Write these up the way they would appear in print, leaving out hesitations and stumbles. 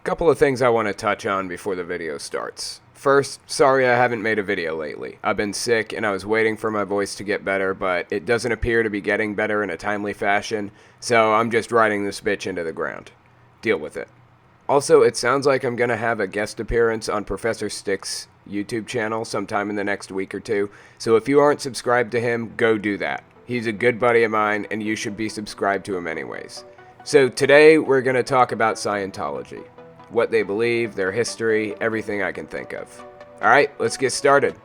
Couple of things I want to touch on before the video starts. First, sorry I haven't made a video lately. I've been sick and I was waiting for my voice to get better, but it doesn't appear to be getting better in a timely fashion, so I'm just riding this bitch into the ground. Deal with it. Also, it sounds like I'm gonna have a guest appearance on Professor Stick's YouTube channel sometime in the next week or two, so if you aren't subscribed to him, go do that. He's a good buddy of mine and you should be subscribed to him anyways. So today we're gonna talk about Scientology. What they believe, their history, everything I can think of. Alright, let's get started.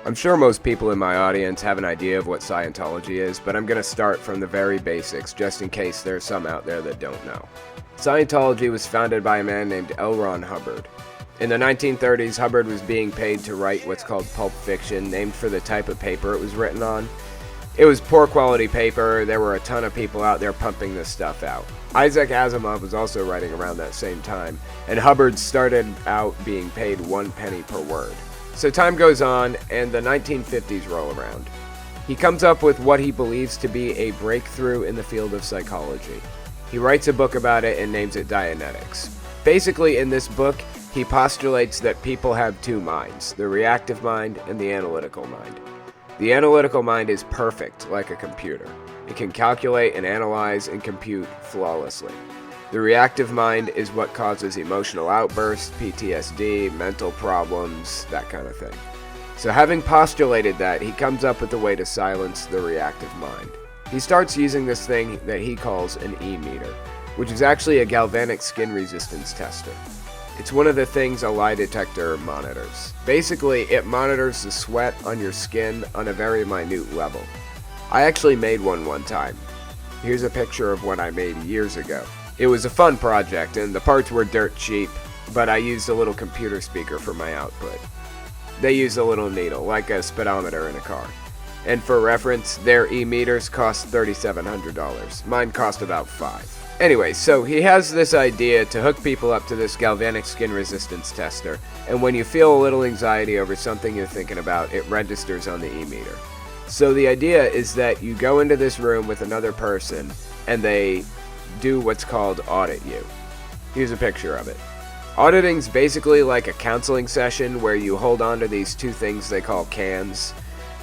I'm sure most people in my audience have an idea of what Scientology is, but I'm going to start from the very basics just in case there's some out there that don't know. Scientology was founded by a man named L. Ron Hubbard. In the 1930s, Hubbard was being paid to write what's called pulp fiction, named for the type of paper it was written on. It was poor quality paper. There were a ton of people out there pumping this stuff out. Isaac Asimov was also writing around that same time, and Hubbard started out being paid 1 penny per word. So time goes on, and the 1950s roll around. He comes up with what he believes to be a breakthrough in the field of psychology. He writes a book about it and names it Dianetics. Basically, in this book, he postulates that people have two minds, the reactive mind and the analytical mind. The analytical mind is perfect, like a computer. It can calculate and analyze and compute flawlessly. The reactive mind is what causes emotional outbursts, PTSD, mental problems, that kind of thing. So having postulated that, he comes up with a way to silence the reactive mind. He starts using this thing that he calls an E-meter, which is actually a galvanic skin resistance tester. It's one of the things a lie detector monitors. Basically, it monitors the sweat on your skin on a very minute level. I actually made one time. Here's a picture of one I made years ago. It was a fun project and the parts were dirt cheap, but I used a little computer speaker for my output. They used a little needle, like a speedometer in a car. And for reference, their e-meters cost $3,700. Mine cost about $5. Anyway, so he has this idea to hook people up to this galvanic skin resistance tester, and when you feel a little anxiety over something you're thinking about, it registers on the e-meter. So the idea is that you go into this room with another person, and they do what's called audit you. Here's a picture of it. Auditing's basically like a counseling session where you hold on to these two things they call cans,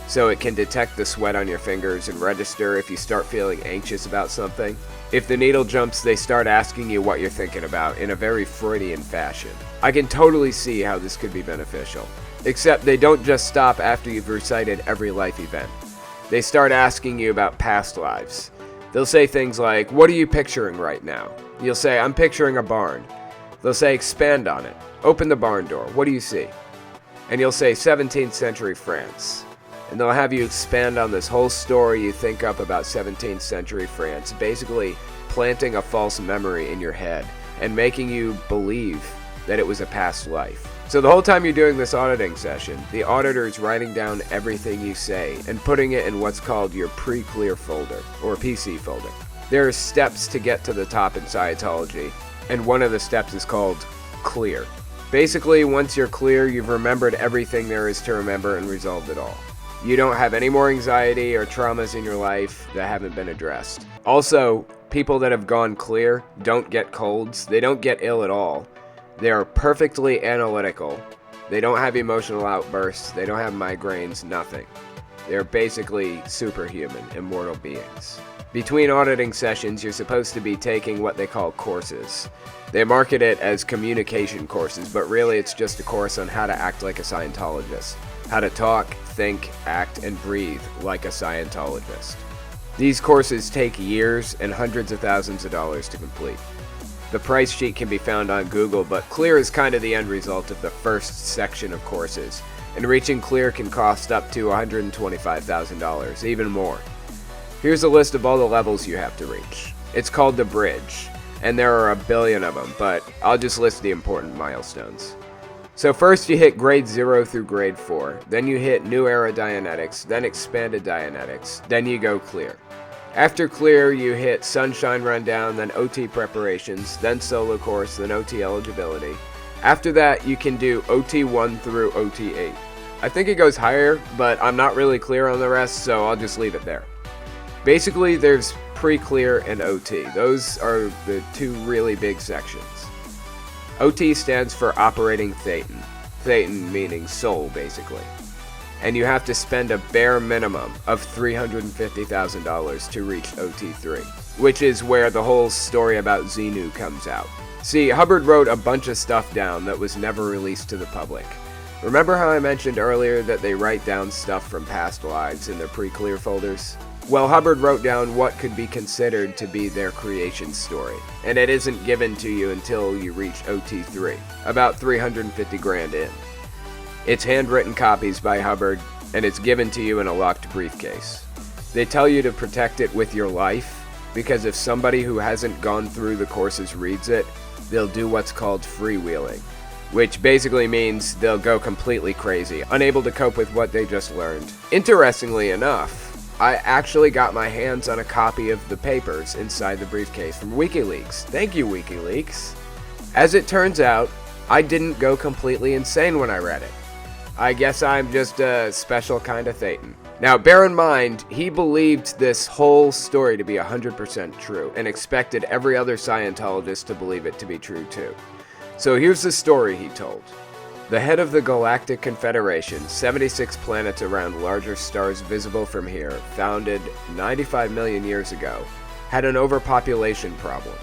so it can detect the sweat on your fingers and register if you start feeling anxious about something. If the needle jumps, they start asking you what you're thinking about in a very Freudian fashion. I can totally see how this could be beneficial. Except they don't just stop after you've recited every life event. They start asking you about past lives. They'll say things like, "What are you picturing right now?" You'll say, "I'm picturing a barn." They'll say, "Expand on it. Open the barn door. What do you see?" And you'll say, "17th century France." And they'll have you expand on this whole story you think up about 17th century France, basically planting a false memory in your head and making you believe that it was a past life. So the whole time you're doing this auditing session, the auditor is writing down everything you say and putting it in what's called your pre-clear folder, or PC folder. There are steps to get to the top in Scientology, and one of the steps is called clear. Basically, once you're clear, you've remembered everything there is to remember and resolved it all. You don't have any more anxiety or traumas in your life that haven't been addressed. Also, people that have gone clear don't get colds. They don't get ill at all. They are perfectly analytical. They don't have emotional outbursts. They don't have migraines, nothing. They're basically superhuman, immortal beings. Between auditing sessions, you're supposed to be taking what they call courses. They market it as communication courses, but really it's just a course on how to act like a Scientologist. How to talk, think, act, and breathe like a Scientologist. These courses take years and hundreds of thousands of dollars to complete. The price sheet can be found on Google, but clear is kind of the end result of the first section of courses, and reaching clear can cost up to $125,000, even more. Here's a list of all the levels you have to reach. It's called the Bridge, and there are a billion of them, but I'll just list the important milestones. So first you hit grade 0 through grade 4, then you hit New Era Dianetics, then Expanded Dianetics, then you go clear. After clear, you hit Sunshine Rundown, then OT Preparations, then Solo Course, then OT Eligibility. After that, you can do OT 1 through OT 8. I think it goes higher, but I'm not really clear on the rest, so I'll just leave it there. Basically, there's pre-clear and OT. Those are the two really big sections. OT stands for Operating Thetan. Thetan meaning soul, basically. And you have to spend a bare minimum of $350,000 to reach OT3, which is where the whole story about Xenu comes out. See, Hubbard wrote a bunch of stuff down that was never released to the public. Remember how I mentioned earlier that they write down stuff from past lives in their pre-clear folders? Well, Hubbard wrote down what could be considered to be their creation story, and it isn't given to you until you reach OT3, about 350 grand in. It's handwritten copies by Hubbard, and it's given to you in a locked briefcase. They tell you to protect it with your life, because if somebody who hasn't gone through the courses reads it, they'll do what's called freewheeling, which basically means they'll go completely crazy, unable to cope with what they just learned. Interestingly enough, I actually got my hands on a copy of the papers inside the briefcase from WikiLeaks. Thank you, WikiLeaks. As it turns out, I didn't go completely insane when I read it. I guess I'm just a special kind of Thetan. Now, bear in mind, he believed this whole story to be 100% true, and expected every other Scientologist to believe it to be true too. So here's the story he told. The head of the Galactic Confederation, 76 planets around larger stars visible from here, founded 95 million years ago, had an overpopulation problem.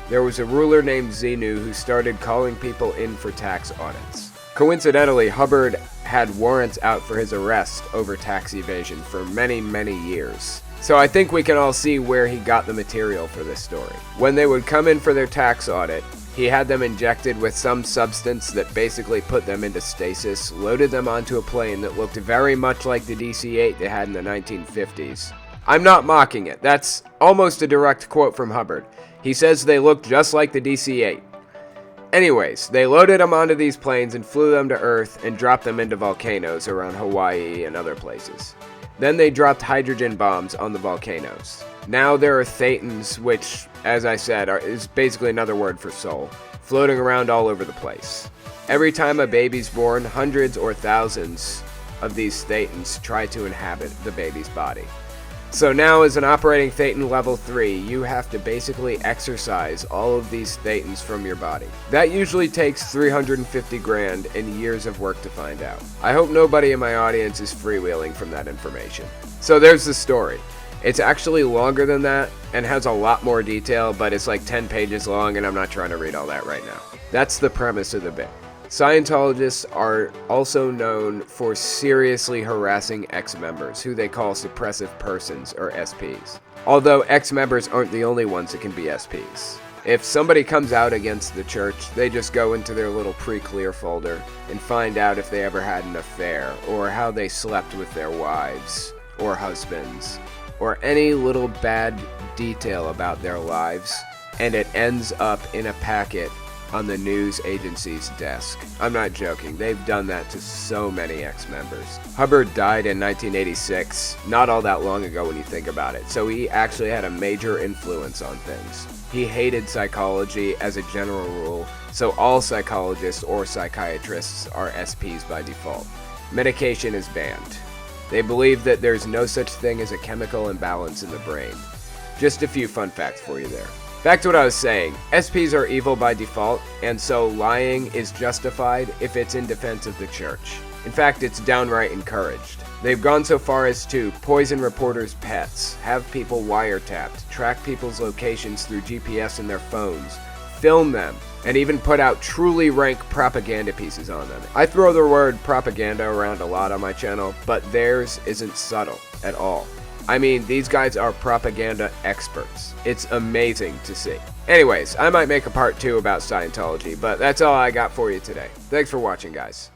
There was a ruler named Xenu who started calling people in for tax audits. Coincidentally, Hubbard had warrants out for his arrest over tax evasion for many, many years. So I think we can all see where he got the material for this story. When they would come in for their tax audit, he had them injected with some substance that basically put them into stasis, loaded them onto a plane that looked very much like the DC-8 they had in the 1950s. I'm not mocking it, that's almost a direct quote from Hubbard. He says they looked just like the DC-8. Anyways, they loaded them onto these planes and flew them to Earth and dropped them into volcanoes around Hawaii and other places. Then they dropped hydrogen bombs on the volcanoes. Now there are Thetans, which, as I said, is basically another word for soul, floating around all over the place. Every time a baby's born, hundreds or thousands of these Thetans try to inhabit the baby's body. So now as an operating Thetan level 3, you have to basically exorcise all of these Thetans from your body. That usually takes 350 grand and years of work to find out. I hope nobody in my audience is freewheeling from that information. So there's the story. It's actually longer than that and has a lot more detail, but it's like 10 pages long and I'm not trying to read all that right now. That's the premise of the bit. Scientologists are also known for seriously harassing ex-members, who they call suppressive persons, or SPs. Although ex-members aren't the only ones that can be SPs. If somebody comes out against the church, they just go into their little pre-clear folder and find out if they ever had an affair, or how they slept with their wives, or husbands, or any little bad detail about their lives, and it ends up in a packet on the news agency's desk. I'm not joking, they've done that to so many ex-members. Hubbard died in 1986, not all that long ago when you think about it, so he actually had a major influence on things. He hated psychology as a general rule, so all psychologists or psychiatrists are SPs by default. Medication is banned. They believe that there's no such thing as a chemical imbalance in the brain. Just a few fun facts for you there. Back to what I was saying, SPs are evil by default, and so lying is justified if it's in defense of the church. In fact, it's downright encouraged. They've gone so far as to poison reporters' pets, have people wiretapped, track people's locations through GPS in their phones, film them, and even put out truly rank propaganda pieces on them. I throw the word propaganda around a lot on my channel, but theirs isn't subtle at all. I mean, these guys are propaganda experts. It's amazing to see. Anyways, I might make a part 2 about Scientology, but that's all I got for you today. Thanks for watching, guys.